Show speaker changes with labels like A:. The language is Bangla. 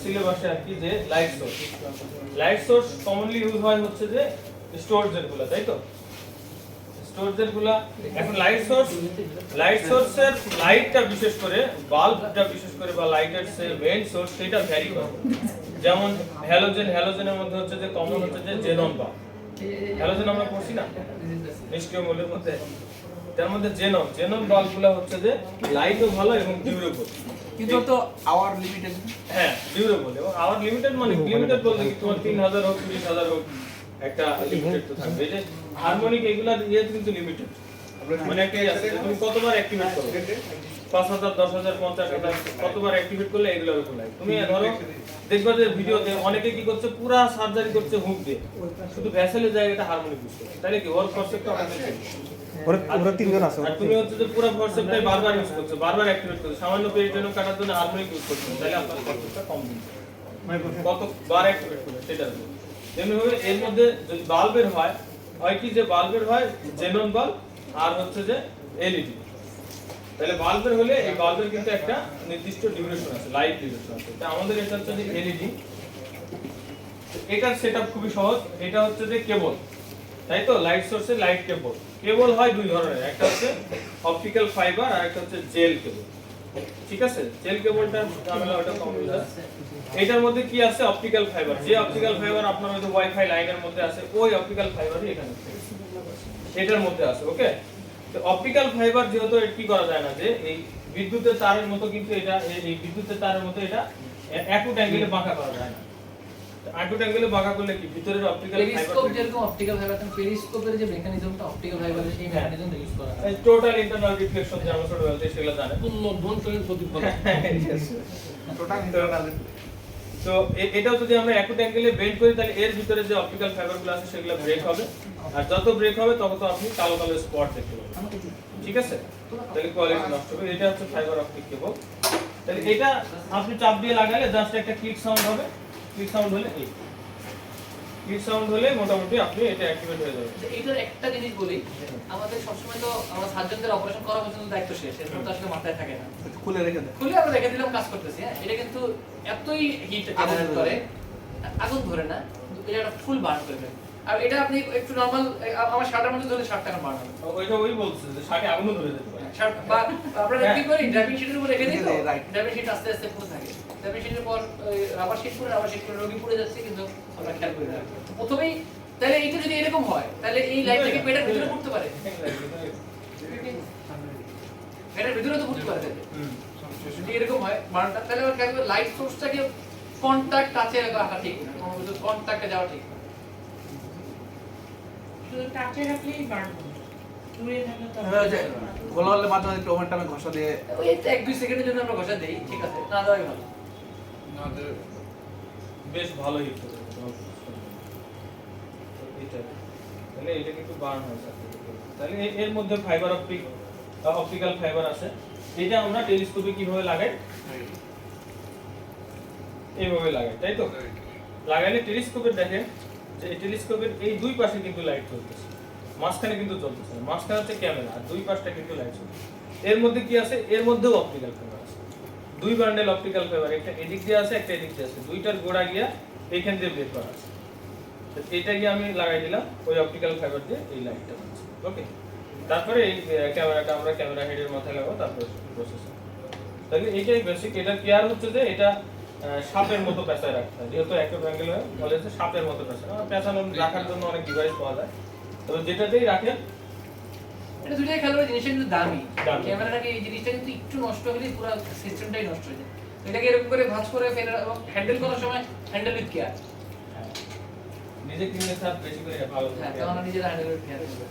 A: সিলেবাসে আর কি যে লাইট সোর্স কমনলি ইউজ হয় হচ্ছে যে স্টোরেজ এরগুলো, তাই তো? স্টোরেজ এরগুলো এখন লাইট সোর্সের লাইটটা বিশেষ করে বাল্বটা বিশেষ করে বা লাইটের যে মেইন সোর্স সেটা ভ্যারি করে। যেমন হ্যালোজেনের মধ্যে হচ্ছে যে কমন হচ্ছে যে জেনন বাল্ব। হ্যালোজেন আমরা পড়ছি না নিষ্ক্রিয় মৌলের মধ্যে, তার মধ্যে জেনন বাল্বগুলো হচ্ছে যে লাইটও ভালো এবং ডিউরেবল,
B: কিন্তু তো আওয়ার লিমিটেড।
A: হ্যাঁ ডিউরেবল, এবং আওয়ার লিমিটেড মানে লিমিটেড বলতে কি তোমার 3000 হোক 20000 হোক একটা লিমিটেড তো থাকবে। এই যে হারমোনিক এগুলা ইয়ে কিন্তু লিমিটেড, মানে একটা আছে তুমি কতবার অ্যাক্টিভেট করো, 5000 10000 50000 কতবার অ্যাক্টিভেট করলে এগুলোর উপর লাগে। তুমি ধরো দেখবা যে ভিডিওতে অনেকে কি করছে পুরা সার্জারি করছে হুক দিয়ে, শুধু ভ্যাসেলের জায়গাটা হারমোনিক ইউজ করছে, তাহলে কি ওর কনসেপ্টটা অনেক
C: ওরা তিনজন আছে।
A: আর তুমি হচ্ছে যে পুরো কনসেপ্টটাই বারবার ইউজ করছো, বারবার অ্যাক্টিভেট করছো, সামান্য পেরিটোনিয়াম কাটার জন্য হারমোনিক ইউজ করছো, তাহলে আপনার কনসেপ্টটা কম দিচ্ছে। কতবার অ্যাক্টিভেট করবে সেটার উপর। তেমনিভাবে এর মধ্যে যদি বাল্বের হয় কি যে বাল্বের হয় জেনন বাল্ব আর হচ্ছে যে এলইডি। তাহলে বাল্বের হলে এই বাল্বের কিন্তু একটা নির্দিষ্ট ডিউরেশন আছে, লাইফ ডিউরেশন আছে। তা আমাদের এটা হচ্ছে যে এলইডি, এটার সেটআপ খুবই সহজ। এটা হচ্ছে যে কেবল, তাই তো? লাইট সোর্সে লাইট কেবল হয় দুই ধরনের, একটা হচ্ছে অপটিক্যাল ফাইবার আর একটা হচ্ছে জেল কেবল। ঠিক আছে, জেল কেবলটা আমরা ওটা কম্পিউটার, এটার মধ্যে কি আছে অপটিক্যাল ফাইবার। যে অপটিক্যাল ফাইবার আপনার ওই যে ওয়াইফাই লাইনের মধ্যে আছে, ওই অপটিক্যাল ফাইবারই এখানে এটার মধ্যে আছে। ওকে, তো অপটিক্যাল ফাইবার যেহেতু কি করা যায় না যে এই বিদ্যুতের তারের মতো, কিন্তু এটা এই বিদ্যুতের তারের মতো এটা অ্যাকুট অ্যাঙ্গেলে বাঁকা করা যায় না। অ্যাকুট অ্যাঙ্গেলে বাঁকা করলে কি ভিতরের অপটিক্যাল ফাইবার,
D: পেরিস্কোপ যেরকম অপটিক্যাল ফাইবার, পেরিস্কোপের যে মেকানিজমটা অপটিক্যাল ফাইবারের সেই মেকানিজমটা ইউজ করা হয়।
A: টোটাল ইন্টারনাল রিফ্লেকশন যে আমরা ছোটবেলাতে সেগুলো জানি,
B: ধ্বংসের প্রতিফলন। Total internal.
A: তো এটাও যদি আমরা অ্যাকুট অ্যাঙ্গেলে বেন্ড করি তাহলে এর ভিতরে যে অপটিক্যাল ফাইবারগুলো আছে সেগুলো ব্রেক হবে, আর যত ব্রেক হবে তত আপনি কালো কালো স্পট দেখতে পাবেন। ঠিক আছে, তাহলে কোয়ালিটি নষ্ট হবে। এটা হচ্ছে ফাইবার অপটিক কেবল। তাহলে এটা আপনি চাপ দিয়ে লাগালে জাস্ট একটা ক্লিক সাউন্ড হবে, ক্লিক সাউন্ড হলে এই ক্লিক সাউন্ড হলে মোটামুটি আপনি এটা অ্যাক্টিভেট হয়ে যাবে।
D: এইটার একটা জিনিস বলি, আমাদের সবসময় তো আমরা সার্জনদের অপারেশন করা পর্যন্ত দায়িত্ব শেষ, এরপর তো আসলে মাথায় থাকে না,
B: খুলে রেখে দেয়।
D: খুলে আমরা রেখে দিলাম, কাজ করতেছি। হ্যাঁ, এটা কিন্তু এতই হিট জেনারেট করে, আগুন ধরে না, এটা একটা ফুল বার্ন করে ফেলে। আর এটা আপনি একটু নরমাল আমার শার্টের মধ্যে ধরে 60 টাকা বার্ন হবে।
A: ওইটা ওই বলছে যে শাকে আগুন ধরে যেতে পারে।
D: বা আমরা কি করি, ড্রাইভিং শিটের উপর রেখে দিই তো, ড্রাইভিং শিট আস্তে আস্তে পুরো থাকে। ড্রাইভিং শিটের পর রাবার শিট করে রোগী পুড়ে যাচ্ছে, কিন্তু আমরা খেয়াল করি না প্রথমেই। তাহলে এইটা যদি এরকম হয়, তাহলে এই লাইটটা কি পেটের ভিতরে পড়তে পারে? পেটের ভিতরে তো পড়তে পারে। যদি এরকম হয় বার্নটা, তাহলে আমরা খেয়াল করি লাইট সোর্সটাকে কন্টাক্ট টাচে রাখা ঠিক না, কোনো কিছু কন্টাক্টে যাওয়া ঠিক না।
E: শুধু টাচে রাখলেই বার্ন হবে, দূরে থাকলে তো
B: খোলা হলে মাঝে মাঝে একটু ওভারটাইমে ঘষা দিয়ে
D: ওই 1-2 সেকেন্ডের জন্য আমরা ঘষা দেই, ঠিক আছে, না দেওয়াই ভালো।
A: বেশ ভালো হিট করে এটা, তাহলে এটা কিন্তু বার্ন হয় স্যার। তাহলে এর মধ্যে ফাইবার অপটিক্যাল ফাইবার আছে। এটা আমরা টেলিস্কোপে কিভাবে লাগাই, এইভাবে লাগাই, তাই তো? লাগাইলে টেলিস্কোপের দেখেন যে এই টেলিস্কোপের এই দুই পাশে কিন্তু লাইট চলতেছে, মাঝখানে কিন্তু চলতেছে না। মাঝখানে হচ্ছে ক্যামেরা, আর দুই পাশটা কিন্তু লাইট চলছে। এর মধ্যে কি আছে, এর মধ্যেও অপটিক্যাল ফাইবার আছে, দুই বান্ডেল অপটিক্যাল ফাইবার, একটা এদিক দিয়ে আছে একটা এদিক দিয়ে আছে, দুইটার গোড়া গিয়া এইখান দিয়ে বের করা আছে। এটা গিয়ে আমি লাগাই দিলাম ওই অপটিক্যাল ফাইবার দিয়ে এই লাইটটা হচ্ছে। ওকে, তারপরে এই ক্যামেরাটা আমরা ক্যামেরা হেডের মাথায় লাগাবো, তারপরে প্রসেসর। তাহলে এইটাই বেসিক। এটা কেয়ার হচ্ছে যে এটা সাপের মতো পেঁচায় রাখতে হয়, যেহেতু একটা অ্যাঙ্গেল হয় বলে যে সাপের মতো পেঁচানো। পেঁচানো রাখার জন্য অনেক ডিভাইস পাওয়া যায়, তবে যেটাতেই রাখেন
D: এটা দুইটাই খেয়াল করে, জিনিসটা কিন্তু দামি।
A: দামি।
D: ক্যামেরাটাকে এই জিনিসটা কিন্তু একটু নষ্ট হলে পুরো সিস্টেমটাই নষ্ট হয়ে যায়। এটাকে এরকম করে ভাঁজ করে ফেলে হ্যান্ডেল করার সময় হ্যান্ডেল উইথ কেয়ার।
A: নিজে কিনলে স্যার বেশি করে ভালো।
D: হ্যাঁ, তখন নিজেরা হ্যান্ডেল উইথ কেয়ার করবে।